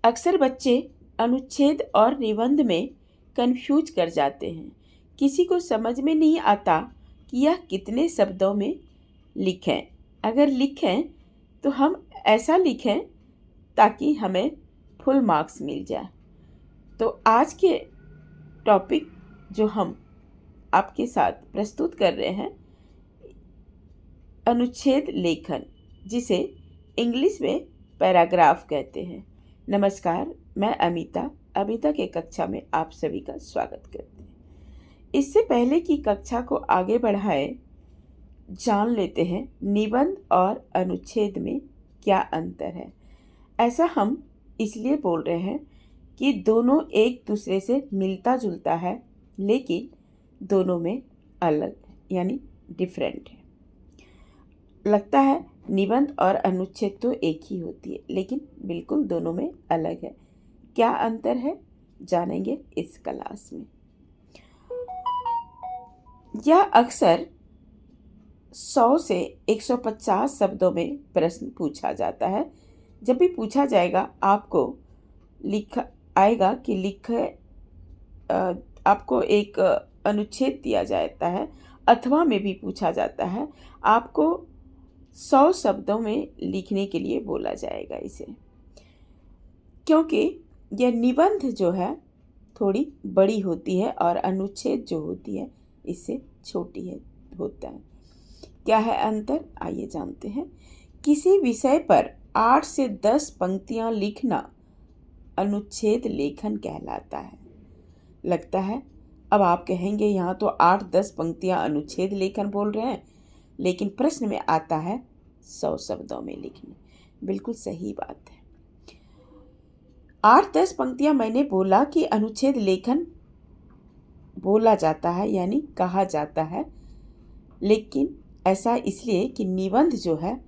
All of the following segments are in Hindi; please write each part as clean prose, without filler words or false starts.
अक्सर बच्चे अनुच्छेद और निबंध में कंफ्यूज कर जाते हैं। किसी को समझ में नहीं आता कि यह कितने शब्दों में लिखें। अगर लिखें तो हम ऐसा लिखें ताकि हमें फुल मार्क्स मिल जाए। तो आज के टॉपिक जो हम आपके साथ प्रस्तुत कर रहे हैं, अनुच्छेद लेखन, जिसे इंग्लिश में पैराग्राफ कहते हैं। नमस्कार, मैं अमिता के कक्षा में आप सभी का स्वागत करते हैं। इससे पहले कि कक्षा को आगे बढ़ाएं, जान लेते हैं निबंध और अनुच्छेद में क्या अंतर है। ऐसा हम इसलिए बोल रहे हैं कि दोनों एक दूसरे से मिलता जुलता है, लेकिन दोनों में अलग यानी डिफरेंट है। लगता है निबंध और अनुच्छेद तो एक ही होती है, लेकिन बिल्कुल दोनों में अलग है। क्या अंतर है, जानेंगे इस क्लास में। यह अक्सर 100 से 150 शब्दों में प्रश्न पूछा जाता है। जब भी पूछा जाएगा, आपको आएगा कि आपको एक अनुच्छेद दिया जाता है, अथवा में भी पूछा जाता है, आपको 100 शब्दों में लिखने के लिए बोला जाएगा इसे। क्योंकि यह निबंध जो है थोड़ी बड़ी होती है और अनुच्छेद जो होती है इससे छोटी होता है। क्या है अंतर, आइए जानते हैं। किसी विषय पर 8 से 10 पंक्तियां लिखना अनुच्छेद लेखन कहलाता है। लगता है अब आप कहेंगे यहाँ तो 8-10 पंक्तियां अनुच्छेद लेखन बोल रहे हैं, लेकिन प्रश्न में आता है 100 शब्दों में लिखने। बिल्कुल सही बात है। 8-10 पंक्तियां मैंने बोला कि अनुच्छेद लेखन बोला जाता है यानी कहा जाता है, लेकिन ऐसा इसलिए कि निबंध जो है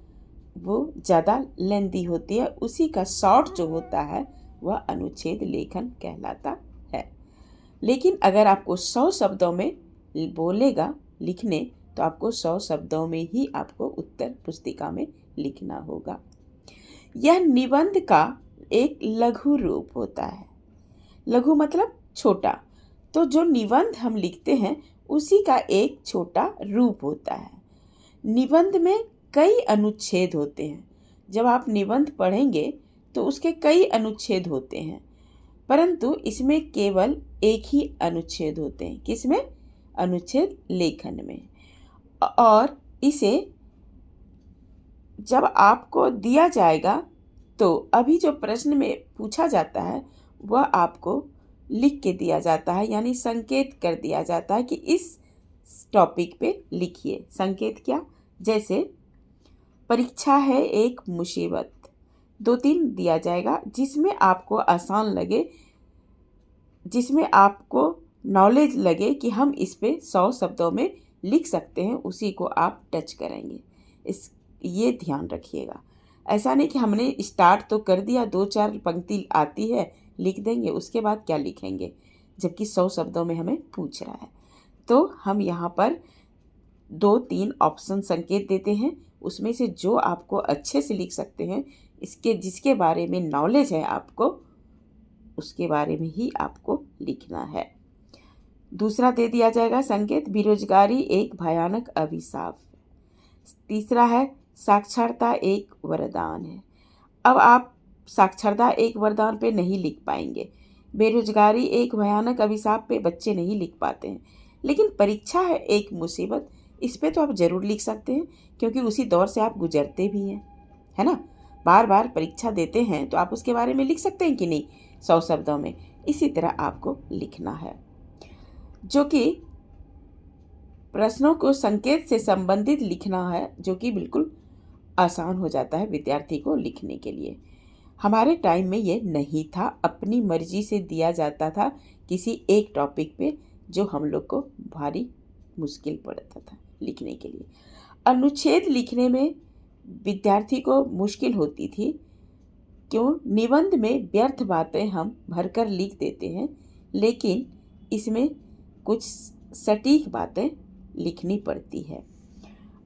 वो ज़्यादा लेंदी होती है, उसी का शॉर्ट जो होता है वह अनुच्छेद लेखन कहलाता है। लेकिन अगर आपको 100 शब्दों में बोलेगा लिखने, तो आपको 100 शब्दों में ही आपको उत्तर पुस्तिका में लिखना होगा। यह निबंध का एक लघु रूप होता है। लघु मतलब छोटा। तो जो निबंध हम लिखते हैं उसी का एक छोटा रूप होता है। निबंध में कई अनुच्छेद होते हैं। जब आप निबंध पढ़ेंगे तो उसके कई अनुच्छेद होते हैं, परंतु इसमें केवल एक ही अनुच्छेद होते हैं। किसमें? अनुच्छेद लेखन में। और इसे जब आपको दिया जाएगा तो अभी जो प्रश्न में पूछा जाता है वह आपको लिख के दिया जाता है, यानी संकेत कर दिया जाता है कि इस टॉपिक पे लिखिए। संकेत क्या? जैसे परीक्षा है एक मुसीबत, 2-3 दिया जाएगा जिसमें आपको आसान लगे, जिसमें आपको नॉलेज लगे कि हम इस पे 100 शब्दों में लिख सकते हैं, उसी को आप टच करेंगे। ये ध्यान रखिएगा। ऐसा नहीं कि हमने स्टार्ट तो कर दिया, 2-4 पंक्ति आती है लिख देंगे, उसके बाद क्या लिखेंगे, जबकि 100 शब्दों में हमें पूछ रहा है। तो हम यहाँ पर 2-3 ऑप्शन संकेत देते हैं, उसमें से जो आपको अच्छे से लिख सकते हैं, जिसके बारे में नॉलेज है आपको, उसके बारे में ही आपको लिखना है। दूसरा दे दिया जाएगा संकेत, बेरोजगारी एक भयानक अभिशाप। तीसरा है साक्षरता एक वरदान है। अब आप साक्षरता एक वरदान पे नहीं लिख पाएंगे, बेरोजगारी एक भयानक अभिशाप पे बच्चे नहीं लिख पाते हैं, लेकिन परीक्षा है एक मुसीबत, इस पे तो आप ज़रूर लिख सकते हैं, क्योंकि उसी दौर से आप गुजरते भी हैं, है ना। बार बार परीक्षा देते हैं तो आप उसके बारे में लिख सकते हैं कि नहीं, 100 शब्दों में। इसी तरह आपको लिखना है, जो कि प्रश्नों को संकेत से संबंधित लिखना है, जो कि बिल्कुल आसान हो जाता है विद्यार्थी को लिखने के लिए। हमारे टाइम में ये नहीं था, अपनी मर्जी से दिया जाता था किसी एक टॉपिक पे, जो हम लोग को भारी मुश्किल पड़ता था लिखने के लिए। अनुच्छेद लिखने में विद्यार्थी को मुश्किल होती थी। क्यों? निबंध में व्यर्थ बातें हम भरकर लिख देते हैं, लेकिन इसमें कुछ सटीक बातें लिखनी पड़ती है।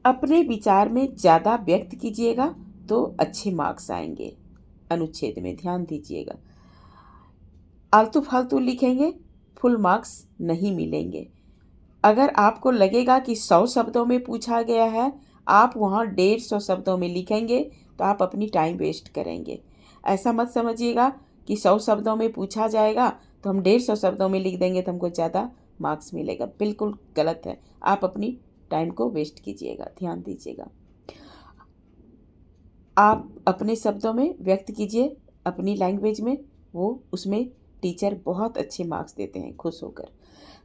अपने विचार में ज़्यादा व्यक्त कीजिएगा तो अच्छे मार्क्स आएंगे। अनुच्छेद में ध्यान दीजिएगा। आलतू फालतू लिखेंगे, फुल मार्क्स नहीं मिलेंगे। अगर आपको लगेगा कि 100 शब्दों में पूछा गया है, आप वहाँ 150 शब्दों में लिखेंगे तो आप अपनी टाइम वेस्ट करेंगे। ऐसा मत समझिएगा कि 100 शब्दों में पूछा जाएगा तो हम 150 शब्दों में लिख देंगे तो हमको ज़्यादा मार्क्स मिलेगा। बिल्कुल गलत है। आप अपनी टाइम को वेस्ट कीजिएगा, ध्यान दीजिएगा। आप अपने शब्दों में व्यक्त कीजिए, अपनी लैंग्वेज में, वो उसमें टीचर बहुत अच्छे मार्क्स देते हैं खुश होकर।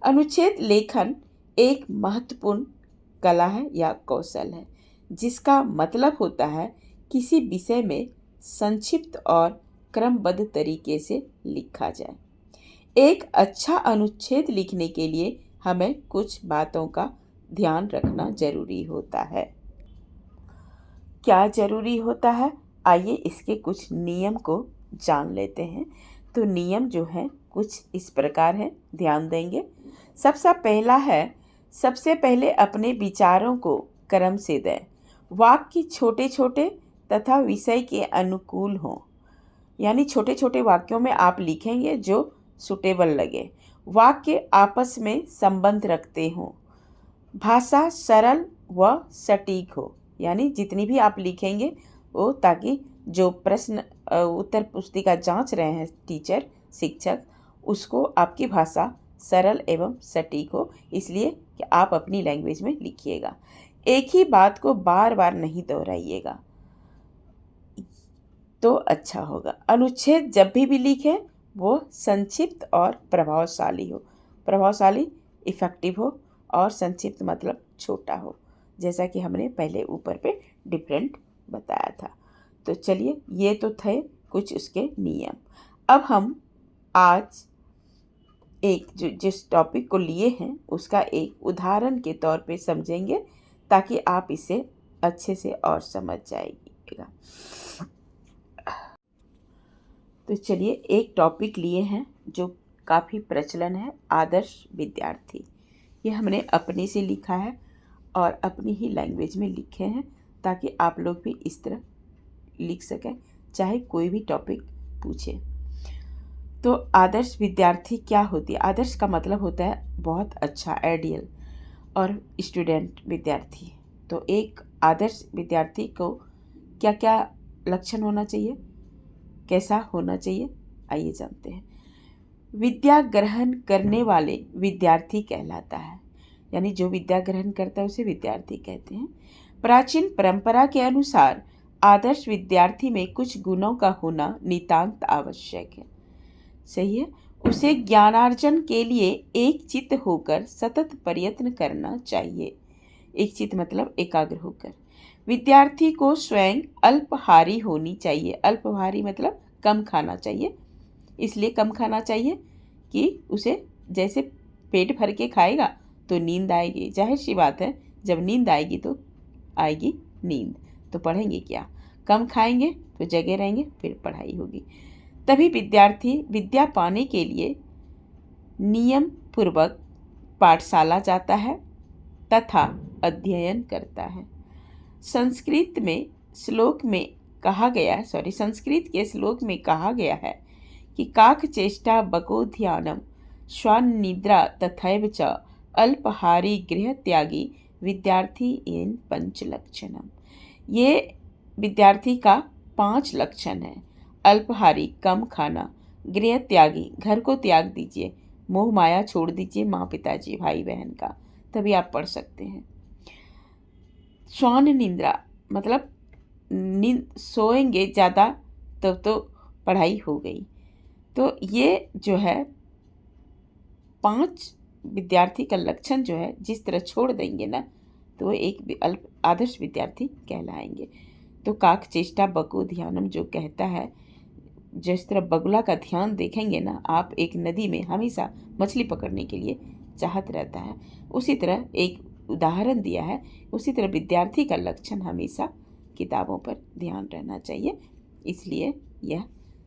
अनुच्छेद लेखन एक महत्वपूर्ण कला है या कौशल है, जिसका मतलब होता है किसी विषय में संक्षिप्त और क्रमबद्ध तरीके से लिखा जाए। एक अच्छा अनुच्छेद लिखने के लिए हमें कुछ बातों का ध्यान रखना जरूरी होता है। क्या जरूरी होता है? आइए इसके कुछ नियम को जान लेते हैं। तो नियम जो है कुछ इस प्रकार है, ध्यान देंगे। सबसे पहले अपने विचारों को क्रम से दें। वाक्य छोटे छोटे तथा विषय के अनुकूल हों, यानी छोटे छोटे वाक्यों में आप लिखेंगे जो सुटेबल लगे। वाक्य आपस में संबंध रखते हों। भाषा सरल व सटीक हो, यानी जितनी भी आप लिखेंगे वो, ताकि जो प्रश्न उत्तर पुस्तिका जांच रहे हैं टीचर शिक्षक, उसको आपकी भाषा सरल एवं सटीक हो, इसलिए कि आप अपनी लैंग्वेज में लिखिएगा। एक ही बात को बार बार नहीं दोहराइएगा तो अच्छा होगा। अनुच्छेद जब भी लिखें वो संक्षिप्त और प्रभावशाली हो। प्रभावशाली इफेक्टिव हो और संक्षिप्त मतलब छोटा हो, जैसा कि हमने पहले ऊपर पे डिफरेंट बताया था। तो चलिए, ये तो थे कुछ उसके नियम। अब हम आज एक जिस टॉपिक को लिए हैं उसका एक उदाहरण के तौर पे समझेंगे, ताकि आप इसे अच्छे से और समझ जाइएगा। तो चलिए, एक टॉपिक लिए हैं जो काफ़ी प्रचलन है, आदर्श विद्यार्थी। ये हमने अपने से लिखा है और अपनी ही लैंग्वेज में लिखे हैं, ताकि आप लोग भी इस तरह लिख सकें चाहे कोई भी टॉपिक पूछे। तो आदर्श विद्यार्थी क्या होती है? आदर्श का मतलब होता है बहुत अच्छा, आइडियल, और स्टूडेंट विद्यार्थी। तो एक आदर्श विद्यार्थी को क्या क्या लक्षण होना चाहिए, कैसा होना चाहिए, आइए जानते हैं। विद्या ग्रहण करने वाले विद्यार्थी कहलाता है, यानी जो विद्या ग्रहण करता है उसे विद्यार्थी कहते हैं। प्राचीन परंपरा के अनुसार आदर्श विद्यार्थी में कुछ गुणों का होना नितांत आवश्यक है। सही है। उसे ज्ञानार्जन के लिए एक चित्त होकर सतत प्रयत्न करना चाहिए। एक चित्त मतलब एकाग्र होकर। विद्यार्थी को स्वयं अल्पाहारी होनी चाहिए। अल्पाहारी मतलब कम खाना चाहिए। इसलिए कम खाना चाहिए कि उसे जैसे पेट भर के खाएगा तो नींद आएगी। जाहिर सी बात है, जब नींद आएगी तो आएगी नींद, तो पढ़ेंगे क्या? कम खाएंगे तो जगे रहेंगे, फिर पढ़ाई होगी। तभी विद्यार्थी विद्या पाने के लिए नियम पूर्वक पाठशाला जाता है तथा अध्ययन करता है। संस्कृत के श्लोक में कहा गया है कि काक चेष्टा बको ध्यानम श्वान तथैव च अल्पहारी गृह त्यागी विद्यार्थी इन पंच लक्षणम। ये विद्यार्थी का 5 लक्षण है। अल्पहारी कम खाना, गृह त्यागी घर को त्याग दीजिए, मोह माया छोड़ दीजिए माँ पिताजी भाई बहन का, तभी आप पढ़ सकते हैं। श्वान निद्रा मतलब सोएंगे ज़्यादा तब तो पढ़ाई हो गई। तो ये जो है 5 विद्यार्थी का लक्षण जो है, जिस तरह छोड़ देंगे ना तो वो एक आदर्श विद्यार्थी कहलाएंगे। तो काक चेष्टा बको ध्यानम जो कहता है, जिस तरह बगुला का ध्यान देखेंगे ना आप, एक नदी में हमेशा मछली पकड़ने के लिए चाहत रहता है, उसी तरह एक उदाहरण दिया है। उसी तरह विद्यार्थी का लक्षण हमेशा किताबों पर ध्यान रहना चाहिए, इसलिए यह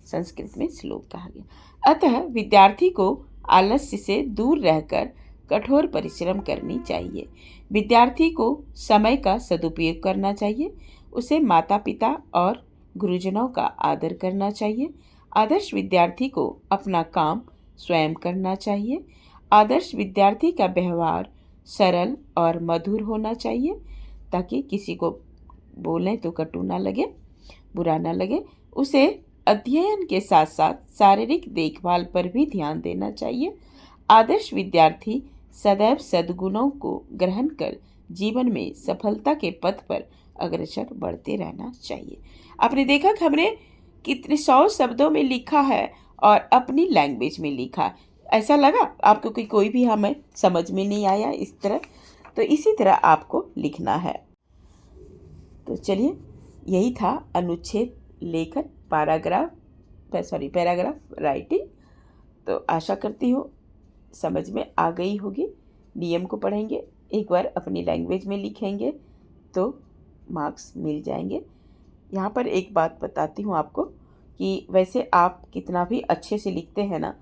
संस्कृत में श्लोक कहा गया। अतः विद्यार्थी को आलस्य से दूर रहकर कठोर परिश्रम करनी चाहिए। विद्यार्थी को समय का सदुपयोग करना चाहिए। उसे माता पिता और गुरुजनों का आदर करना चाहिए। आदर्श विद्यार्थी को अपना काम स्वयं करना चाहिए। आदर्श विद्यार्थी का व्यवहार सरल और मधुर होना चाहिए ताकि किसी को बोलें तो कटु ना लगे, बुरा ना लगे। उसे अध्ययन के साथ साथ शारीरिक देखभाल पर भी ध्यान देना चाहिए। आदर्श विद्यार्थी सदैव सद्गुणों को ग्रहण कर जीवन में सफलता के पथ पर अग्रसर बढ़ते रहना चाहिए। आपने देखा कि हमने कितने 100 शब्दों में लिखा है और अपनी लैंग्वेज में लिखा। ऐसा लगा आपको कि कोई भी हमें समझ में नहीं आया इस तरह? तो इसी तरह आपको लिखना है। तो चलिए, यही था अनुच्छेद लेखन, पैराग्राफ राइटिंग। तो आशा करती हूँ समझ में आ गई होगी। नियम को पढ़ेंगे, एक बार अपनी लैंग्वेज में लिखेंगे तो मार्क्स मिल जाएंगे। यहाँ पर एक बात बताती हूँ आपको कि वैसे आप कितना भी अच्छे से लिखते हैं ना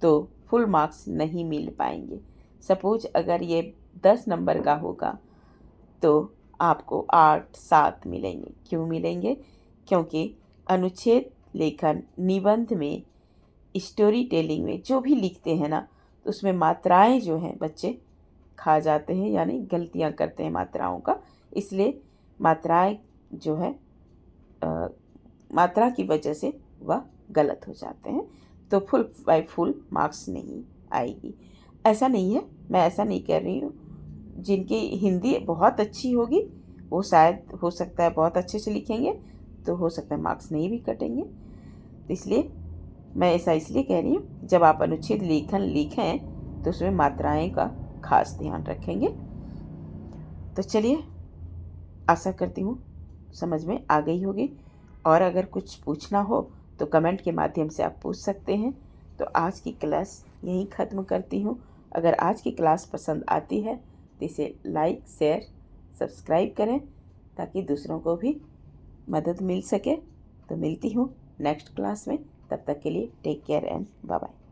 तो फुल मार्क्स नहीं मिल पाएंगे। सपोज अगर ये 10 नंबर का होगा तो आपको 8-7 मिलेंगे। क्यों मिलेंगे? क्योंकि अनुच्छेद लेखन, निबंध में, स्टोरी टेलिंग में जो भी लिखते हैं ना तो उसमें मात्राएं जो हैं बच्चे खा जाते हैं, यानी गलतियां करते हैं मात्राओं का। इसलिए मात्राएं जो है मात्रा की वजह से वह गलत हो जाते हैं, तो फुल मार्क्स नहीं आएगी। ऐसा नहीं है, मैं ऐसा नहीं कह रही हूँ। जिनकी हिंदी बहुत अच्छी होगी वो शायद हो सकता है बहुत अच्छे से लिखेंगे, तो हो सकता है मार्क्स नहीं भी कटेंगे। तो इसलिए मैं ऐसा इसलिए कह रही हूँ, जब आप अनुच्छेद लेखन लिखें तो उसमें मात्राएं का खास ध्यान रखेंगे। तो चलिए, आशा करती हूँ समझ में आ गई होगी, और अगर कुछ पूछना हो तो कमेंट के माध्यम से आप पूछ सकते हैं। तो आज की क्लास यहीं ख़त्म करती हूँ। अगर आज की क्लास पसंद आती है तो इसे लाइक, शेयर, सब्सक्राइब करें ताकि दूसरों को भी मदद मिल सके। तो मिलती हूँ नेक्स्ट क्लास में, तब तक के लिए take care and bye bye.